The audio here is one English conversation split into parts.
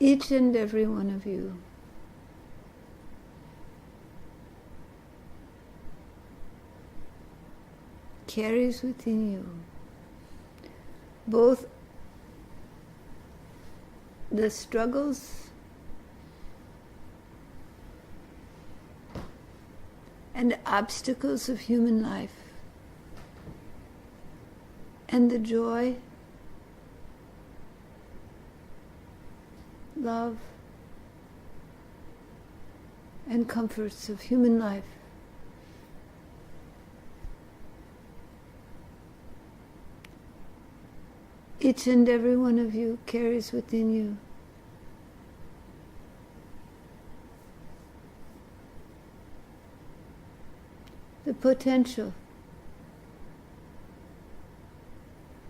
Each and every one of you carries within you both the struggles and obstacles of human life, and the joy, love, and comforts of human life. Each and every one of you carries within you the potential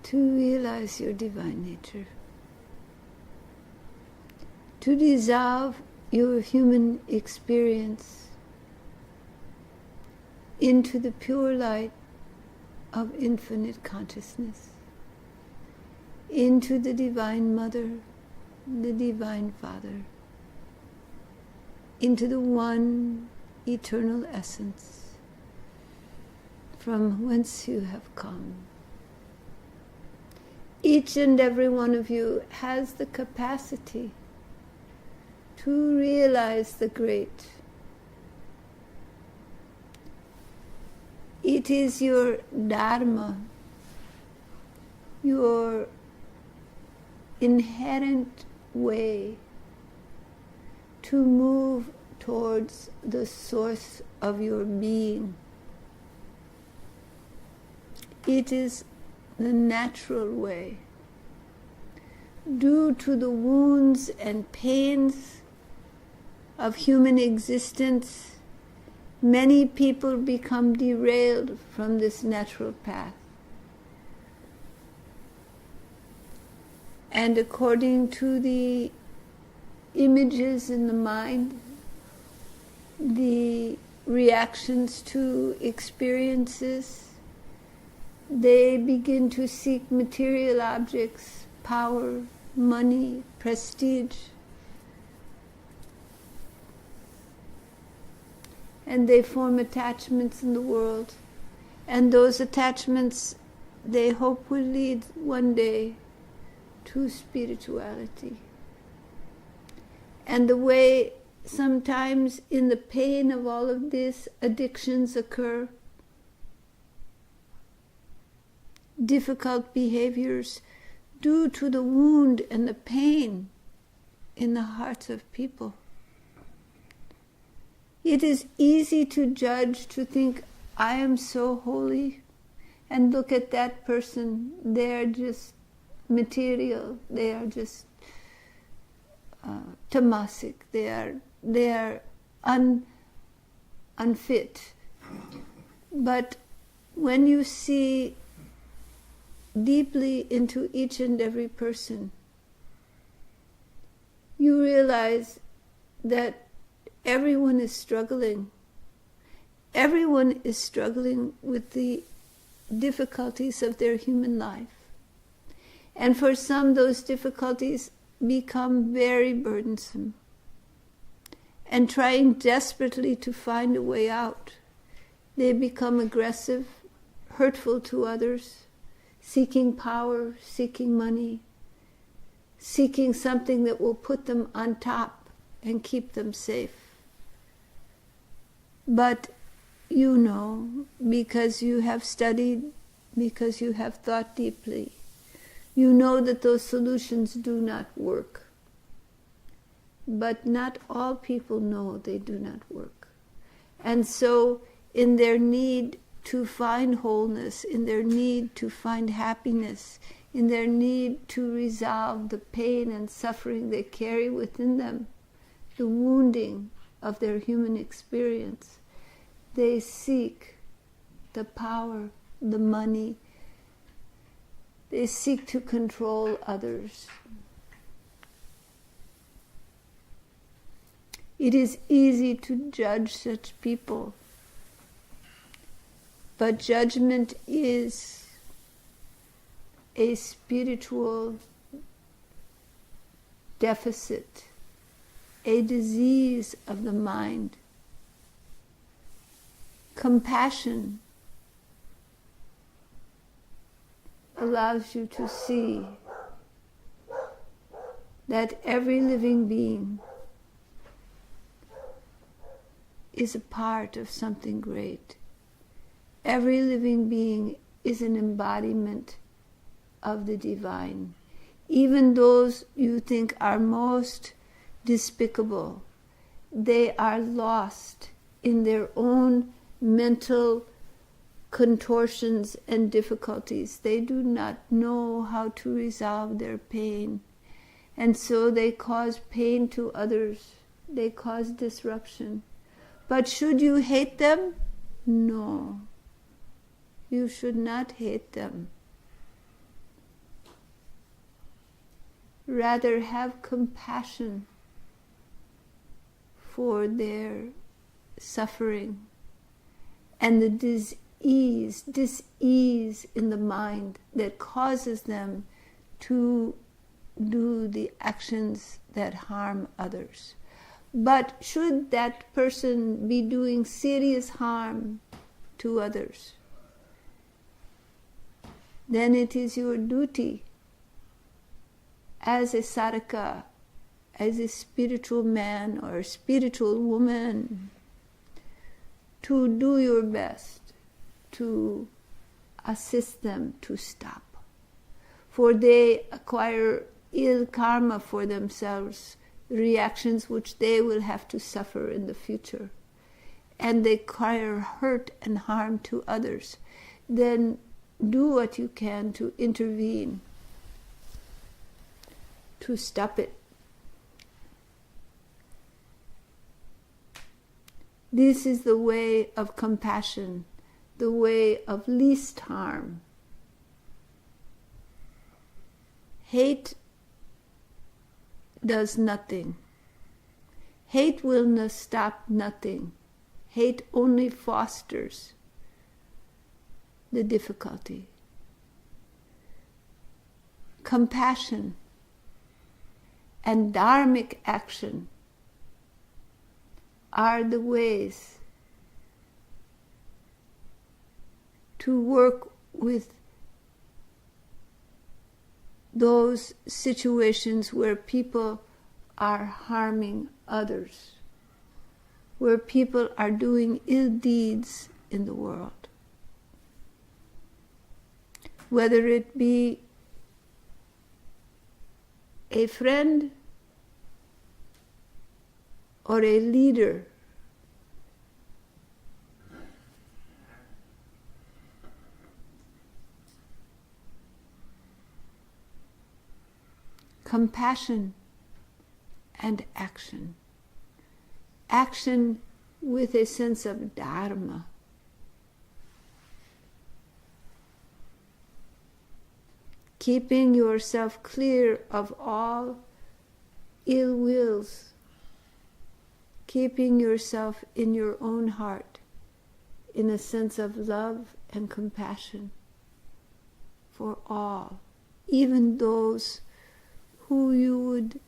to realize your divine nature, to dissolve your human experience into the pure light of infinite consciousness, into the Divine Mother, the Divine Father, into the one eternal essence from whence you have come. Each and every one of you has the capacity to realize the great. It is your Dharma, your inherent way to move towards the source of your being. It is the natural way. Due to the wounds and pains of human existence, many people become derailed from this natural path. And according to the images in the mind, the reactions to experiences, they begin to seek material objects, power, money, prestige. And they form attachments in the world. And those attachments, they hope, will lead one day to spirituality. And the way sometimes in the pain of all of this, addictions occur, difficult behaviors, due to the wound and the pain in the hearts of people. It is easy to judge, to think, I am so holy, and look at that person, they're just material, they are just tamasic, they are unfit. But when you see deeply into each and every person, you realize that everyone is struggling. Everyone is struggling with the difficulties of their human life. And for some, those difficulties become very burdensome. And trying desperately to find a way out, they become aggressive, hurtful to others, seeking power, seeking money, seeking something that will put them on top and keep them safe. But you know, because you have studied, because you have thought deeply, you know that those solutions do not work. But not all people know they do not work. And so in their need to find wholeness, in their need to find happiness, in their need to resolve the pain and suffering they carry within them, the wounding of their human experience, they seek the power, the money. They seek to control others. It is easy to judge such people, but judgment is a spiritual deficit, a disease of the mind. Compassion allows you to see that every living being is a part of something great. Every living being is an embodiment of the divine. Even those you think are most despicable, they are lost in their own mental contortions and difficulties. They do not know how to resolve their pain, and so they cause pain to others. They cause disruption. But should you hate them? No. You should not hate them. Rather have compassion for their suffering and the dis-ease in the mind that causes them to do the actions that harm others. But should that person be doing serious harm to others, then it is your duty as a sadhaka, as a spiritual man or a spiritual woman, to do your best to assist them to stop. For they acquire ill karma for themselves, reactions which they will have to suffer in the future. And they acquire hurt and harm to others. Then do what you can to intervene, to stop it. This is the way of compassion, the way of least harm. Hate does nothing. Hate will not stop nothing. Hate only fosters the difficulty. Compassion and dharmic action are the ways to work with those situations where people are harming others, where people are doing ill deeds in the world. Whether it be a friend or a leader, compassion and action. Action with a sense of Dharma. Keeping yourself clear of all ill wills. Keeping yourself in your own heart in a sense of love and compassion for all, even those who you would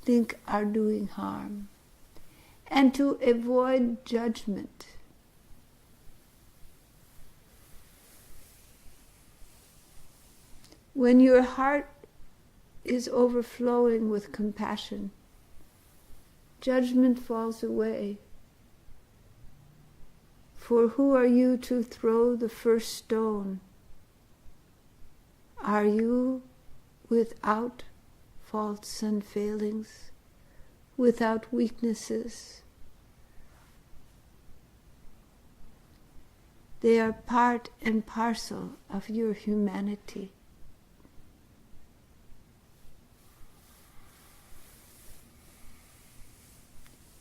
think are doing harm, and to avoid judgment. When your heart is overflowing with compassion, judgment falls away. For who are you to throw the first stone? Are you without faults and failings, without weaknesses? They are part and parcel of your humanity.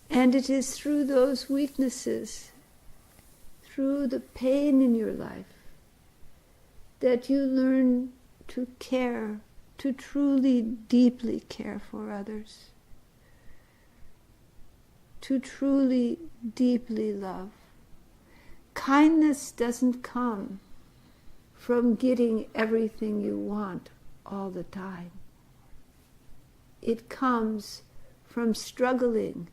And it is through those weaknesses, through the pain in your life, that you learn to care, to truly, deeply care for others, to truly, deeply love. Kindness doesn't come from getting everything you want all the time. it comes from struggling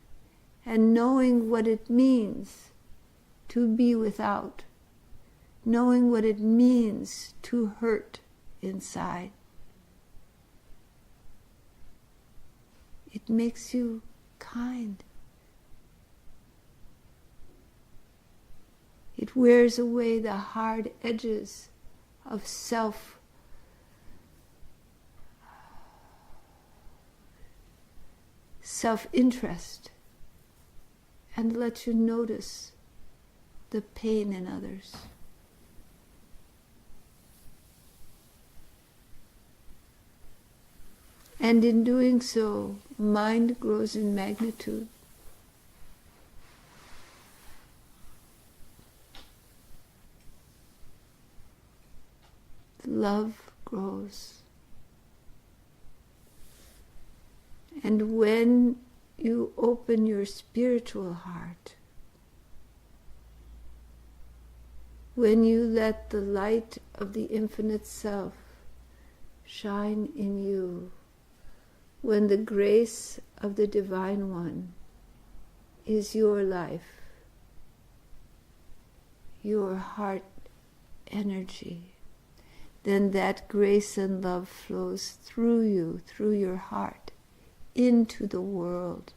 and knowing what it means to be without, knowing what it means to hurt inside. It makes you kind. It wears away the hard edges of self-interest and lets you notice the pain in others. And in doing so, mind grows in magnitude. Love grows. And when you open your spiritual heart, when you let the light of the infinite self shine in you, when the grace of the Divine One is your life, your heart energy, then that grace and love flows through you, through your heart, into the world.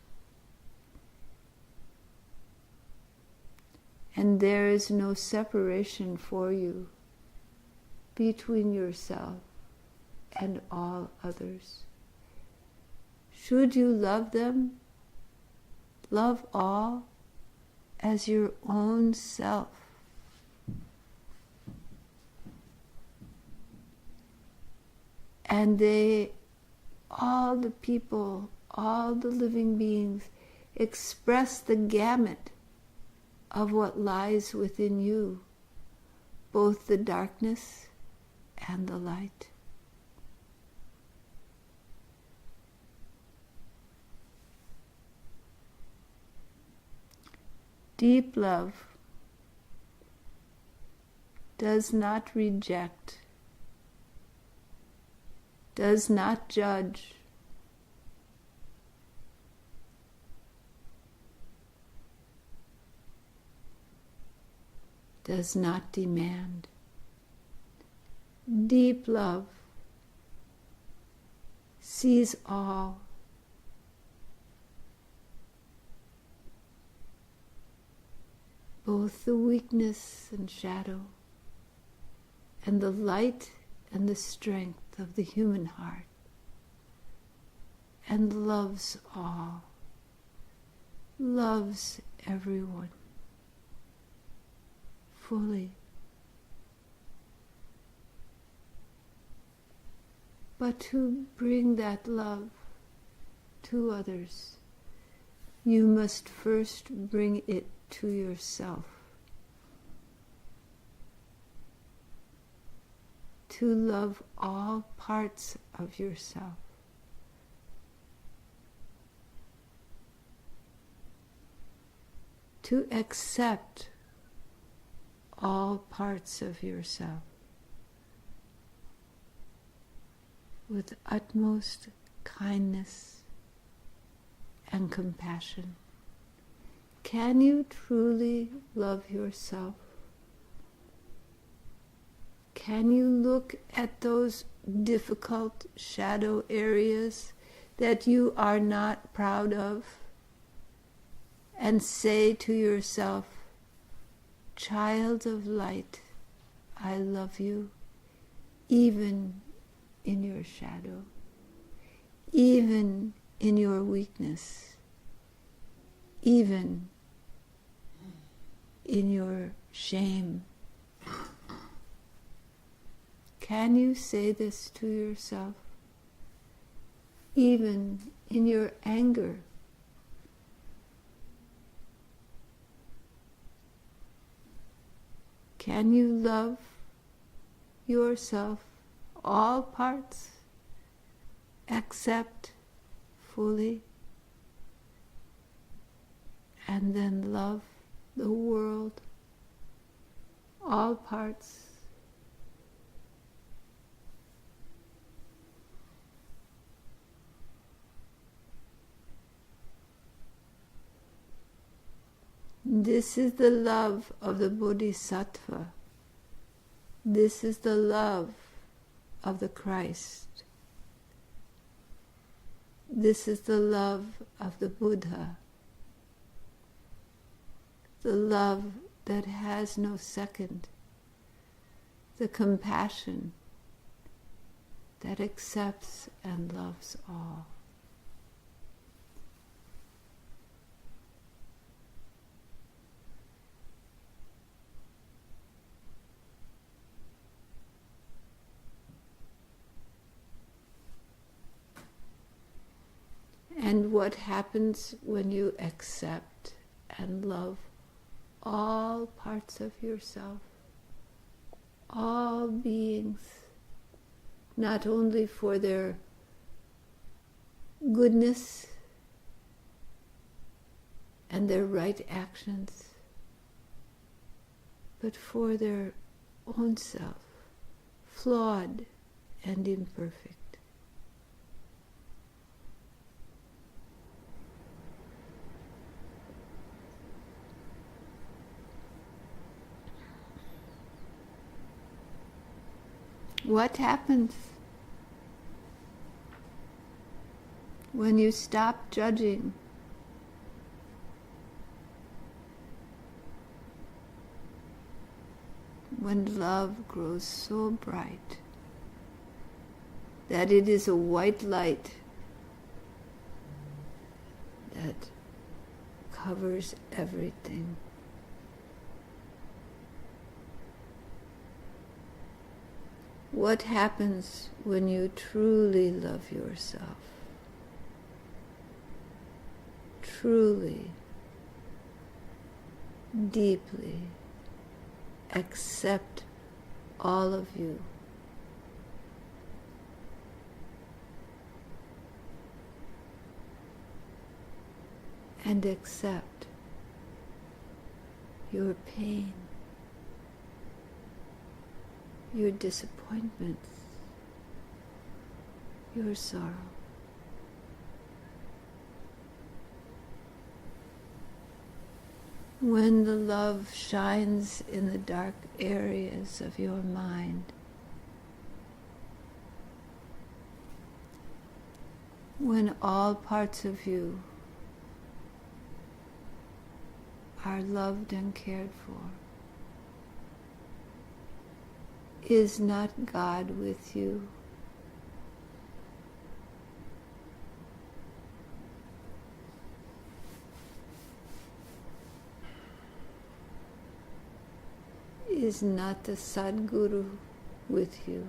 And there is no separation for you between yourself and all others. Should you love them, love all as your own self. And all the people, all the living beings express the gamut of what lies within you, both the darkness and the light. Deep love does not reject, does not judge, does not demand. Deep love sees all, both the weakness and shadow, and the light and the strength of the human heart, and loves all, loves everyone fully. But to bring that love to others, you must first bring it to yourself. To love all parts of yourself. To accept all parts of yourself with utmost kindness and compassion. Can you truly love yourself? Can you look at those difficult shadow areas that you are not proud of and say to yourself, child of light, I love you, even in your shadow, even in your weakness, even in your shame. Can you say this to yourself? Even in your anger, can you love yourself, all parts, accept fully, and then love the world, all parts? This is the love of the Bodhisattva. This is the love of the Christ. This is the love of the Buddha. The love that has no second. The compassion that accepts and loves all. And what happens when you accept and love all parts of yourself, all beings, not only for their goodness and their right actions, but for their own self, flawed and imperfect. What happens when you stop judging? When love grows so bright that it is a white light that covers everything. What happens when you truly love yourself? Truly, deeply accept all of you. And accept your pain, your disappointments, your sorrow. When the love shines in the dark areas of your mind, when all parts of you are loved and cared for, is not God with you? Is not the Sadguru with you?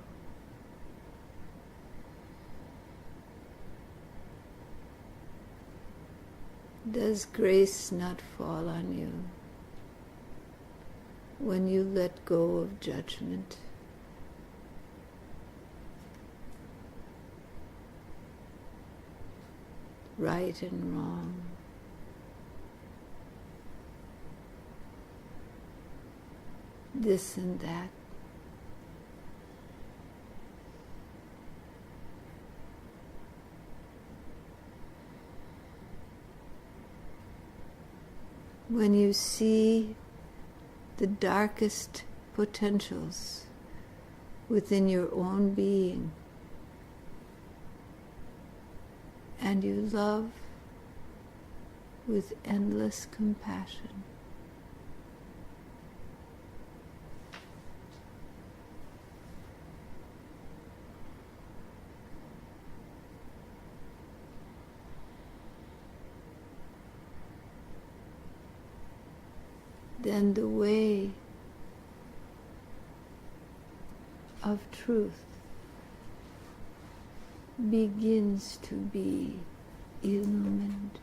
Does grace not fall on you when you let go of judgment? Right and wrong. This and that. When you see the darkest potentials within your own being, and you love with endless compassion, then the way of truth begins to be illumined.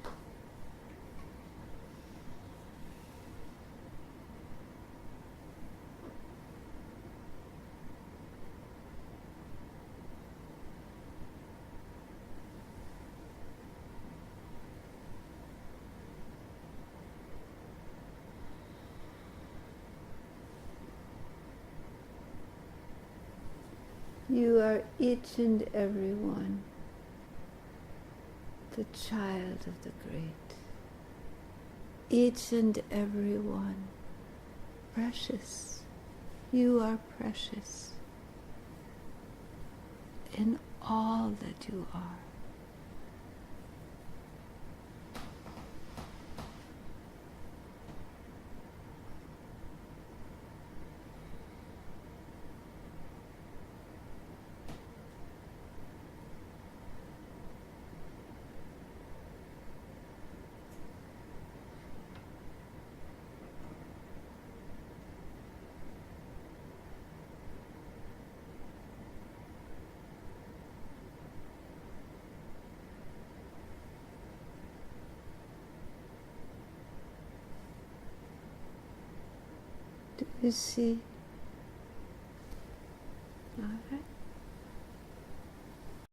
You are each and every one the child of the Great. each and every one precious. You are precious in all that you are. Do you see